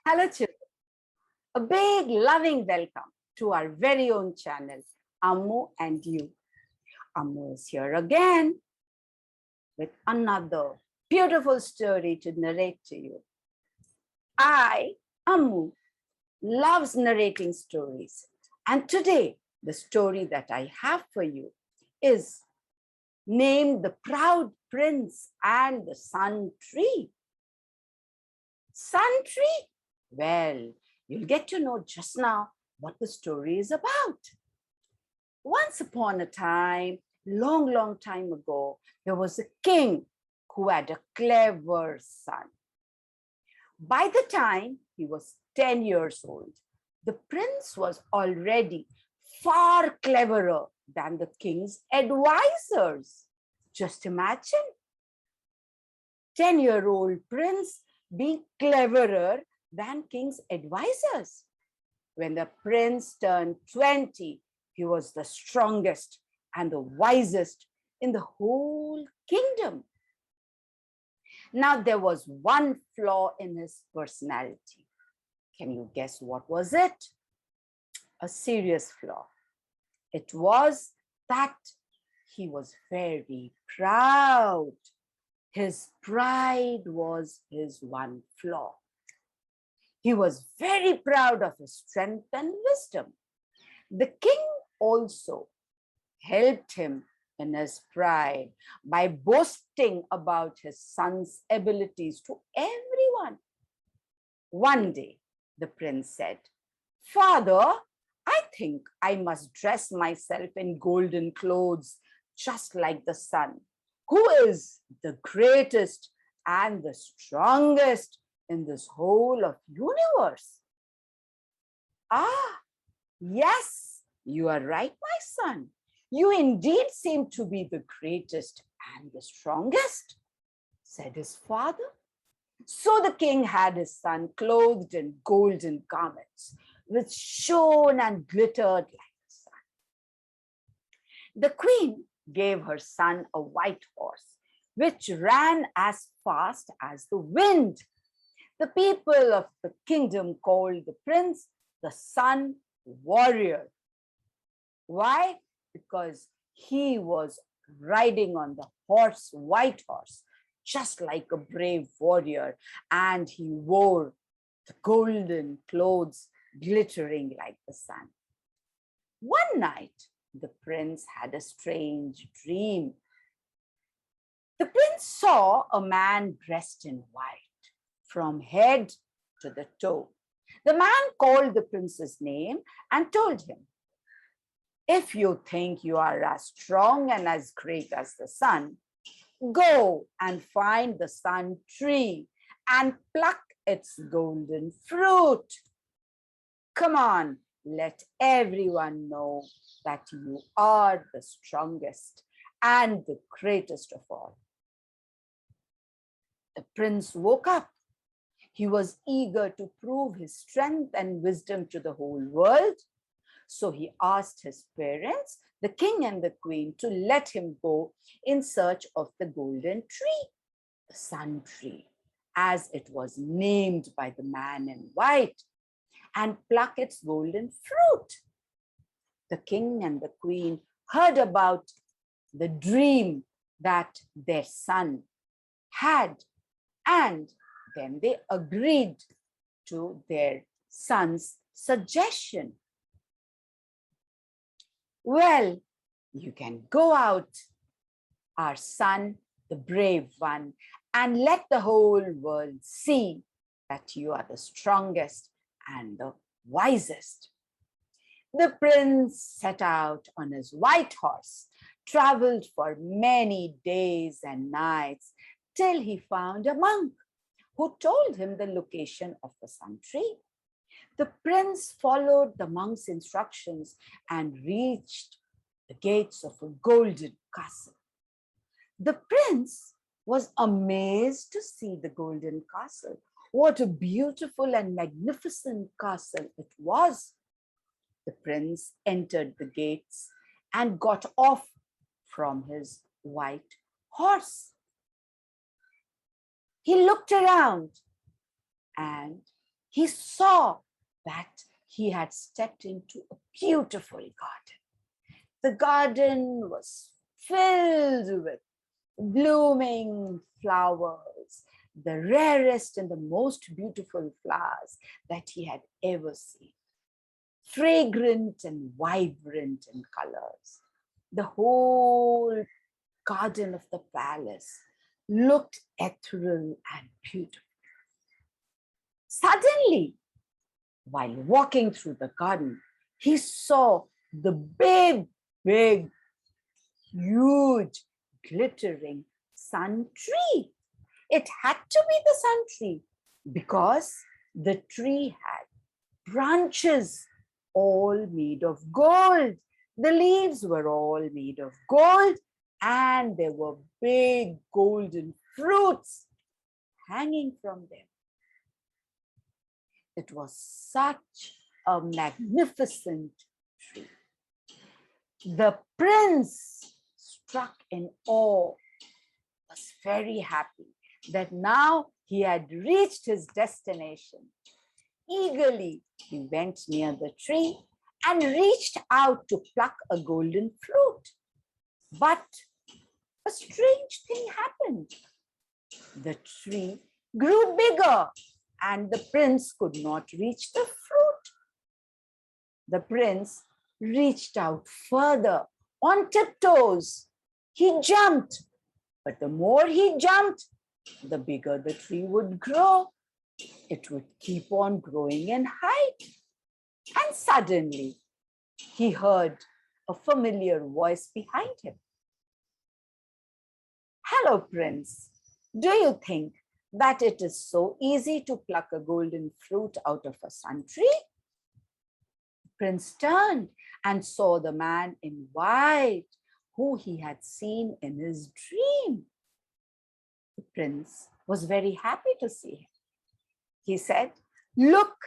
Hello, children. A big loving welcome to our very own channel, Ammu&You. Ammu is here again with another beautiful story to narrate to you. Ammu, loves narrating stories. And today, the story that I have for you is named The Proud Prince and the Sun Tree. Sun Tree? Well, you'll get to know just now what the story is about. Once upon a time, long time ago, there was a king who had a clever son. By the time he was 10 years old, the prince was already far cleverer than the king's advisors. Just imagine, 10-year-old prince being cleverer than king's advisors. When the prince turned 20, he was the strongest and the wisest in the whole kingdom. Now, there was one flaw in his personality. Can you guess what was it? A serious flaw. It was that he was very proud. His pride was his one flaw. He was very proud of his strength and wisdom. The king also helped him in his pride by boasting about his son's abilities to everyone. One day, the prince said, "Father, I think I must dress myself in golden clothes, just like the sun, who is the greatest and the strongest in this whole of universe." Yes, you are right, my son. You indeed seem to be the greatest and the strongest, said his father. So the king had his son clothed in golden garments, which shone and glittered like the sun. The queen gave her son a white horse, which ran as fast as the wind. The people of the kingdom called the prince the Sun Warrior. Why? Because he was riding on the white horse, just like a brave warrior, and he wore the golden clothes glittering like the sun. One night, the prince had a strange dream. The prince saw a man dressed in white from head to the toe. The man called the prince's name and told him, "If you think you are as strong and as great as the sun, go and find the sun tree and pluck its golden fruit. Come on, let everyone know that you are the strongest and the greatest of all." The prince woke up. He was eager to prove his strength and wisdom to the whole world. So he asked his parents, the king and the queen, to let him go in search of the golden tree, the sun tree, as it was named by the man in white, and pluck its golden fruit. The king and the queen heard about the dream that their son had, and then they agreed to their son's suggestion. "Well, you can go out, our son, the brave one, and let the whole world see that you are the strongest and the wisest." The prince set out on his white horse, traveled for many days and nights till he found a monk who told him the location of the sun tree. The prince followed the monk's instructions and reached the gates of a golden castle. The prince was amazed to see the golden castle. What a beautiful and magnificent castle it was. The prince entered the gates and got off from his white horse. He looked around and he saw that he had stepped into a beautiful garden. The garden was filled with blooming flowers, the rarest and the most beautiful flowers that he had ever seen. Fragrant and vibrant in colors. The whole garden of the palace looked ethereal and beautiful. Suddenly, while walking through the garden, he saw the big, huge, glittering sun tree. It had to be the sun tree because the tree had branches all made of gold. The leaves were all made of gold, and there were big golden fruits hanging from them. It was such a magnificent tree. The prince, struck in awe, was very happy that now he had reached his destination. Eagerly, he went near the tree and reached out to pluck a golden fruit. But a strange thing happened. The tree grew bigger and the prince could not reach the fruit. The prince reached out further on tiptoes. He jumped, but the more he jumped, the bigger the tree would grow. It would keep on growing in height. And suddenly, he heard a familiar voice behind him. "Hello, Prince. Do you think that it is so easy to pluck a golden fruit out of a sun tree?" The prince turned and saw the man in white who he had seen in his dream. The prince was very happy to see him. He said, "Look,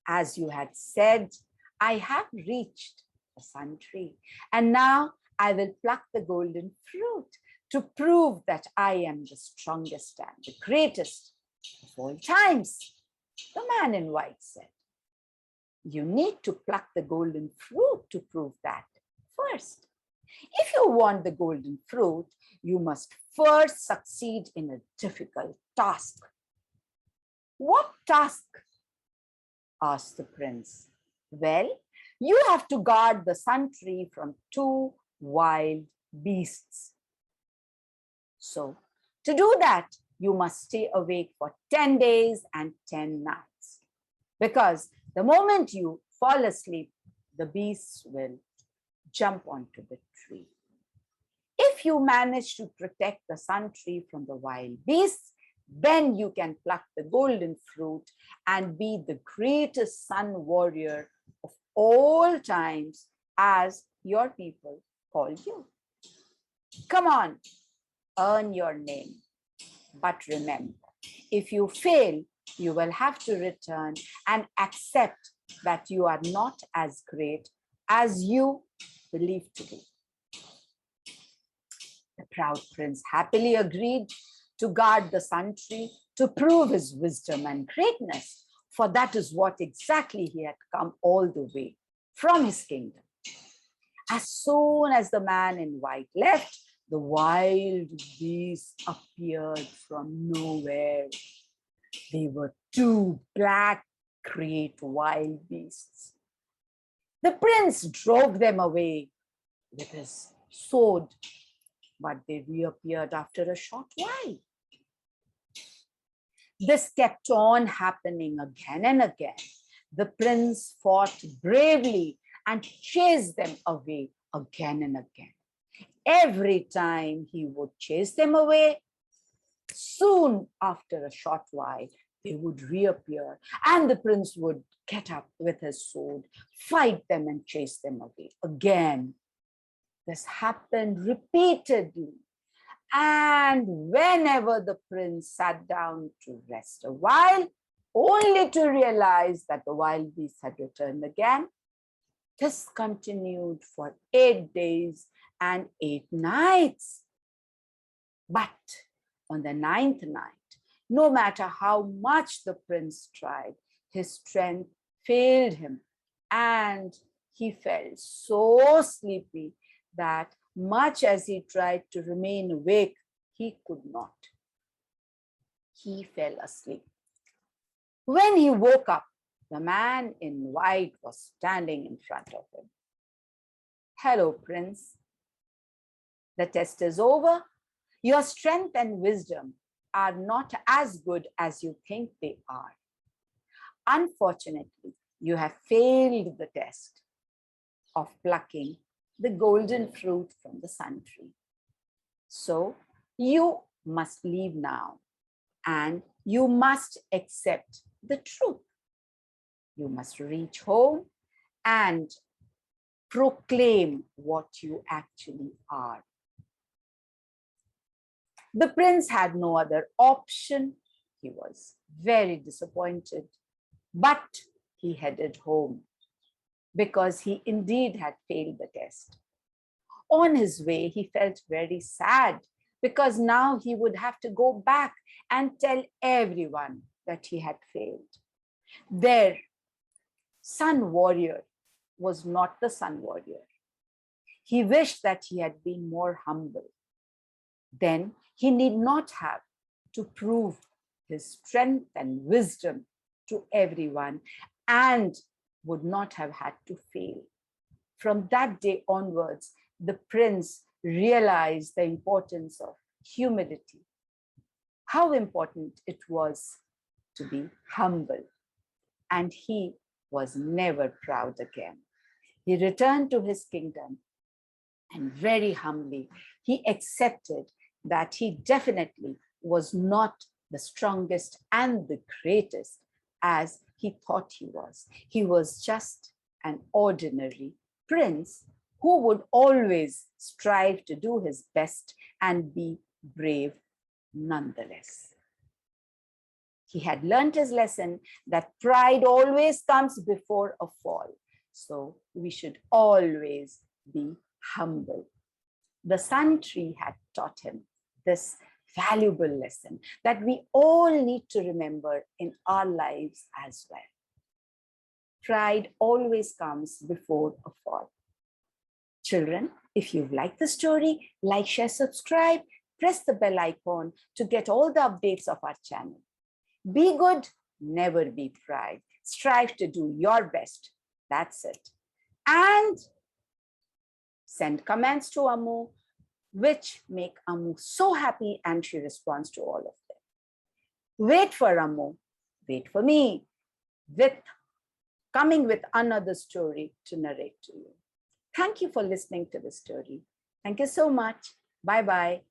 as you had said, I have reached the sun tree, and now I will pluck the golden fruit to prove that I am the strongest and the greatest of all times." The man in white said, "You need to pluck the golden fruit to prove that first. If you want the golden fruit, you must first succeed in a difficult task." "What task?" asked the prince. "Well, you have to guard the sun tree from 2 wild beasts. So, to do that, you must stay awake for 10 days and 10 nights. Because the moment you fall asleep, the beasts will jump onto the tree. If you manage to protect the sun tree from the wild beasts, then you can pluck the golden fruit and be the greatest sun warrior of all times, as your people call you. Come on, earn your name. But remember, if you fail, you will have to return and accept that you are not as great as you believe to be." The proud prince happily agreed to guard the sun tree to prove his wisdom and greatness, for that is what exactly he had come all the way from his kingdom. As soon as the man in white left, the wild beasts appeared from nowhere. They were 2 black, great wild beasts. The prince drove them away with his sword, but they reappeared after a short while. This kept on happening again and again. The prince fought bravely and chased them away again and again. Every time he would chase them away, soon after a short while, they would reappear and the prince would get up with his sword, fight them and chase them away again. This happened repeatedly. And whenever the prince sat down to rest a while, only to realize that the wild beasts had returned again, this continued for 8 days and 8 nights. But on the 9th night, no matter how much the prince tried, his strength failed him and he felt so sleepy that much as he tried to remain awake, he could not. He fell asleep. When he woke up, the man in white was standing in front of him. "Hello, Prince. The test is over. Your strength and wisdom are not as good as you think they are. Unfortunately, you have failed the test of plucking the golden fruit from the sun tree. So you must leave now and you must accept the truth. You must reach home and proclaim what you actually are." The prince had no other option. He was very disappointed, but he headed home because he indeed had failed the test. On his way, he felt very sad because now he would have to go back and tell everyone that he had failed. Their sun warrior was not the sun warrior. He wished that he had been more humble. Then he need not have to prove his strength and wisdom to everyone and would not have had to fail. From that day onwards, the prince realized the importance of humility, how important it was to be humble, and he was never proud again. He returned to his kingdom and very humbly, he accepted that he definitely was not the strongest and the greatest as he thought he was. He was just an ordinary prince who would always strive to do his best and be brave nonetheless. He had learned his lesson that pride always comes before a fall. So we should always be humble. The sun tree had taught him this valuable lesson that we all need to remember in our lives as well. Pride always comes before a fall. Children, if you like the story, like, share, subscribe, press the bell icon to get all the updates of our channel. Be good, never be proud. Strive to do your best. That's it. And send comments to Ammu, which make Ammu so happy, and she responds to all of them. Wait for Ammu, wait for me, coming with another story to narrate to you. Thank you for listening to the story. Thank you so much. Bye-bye.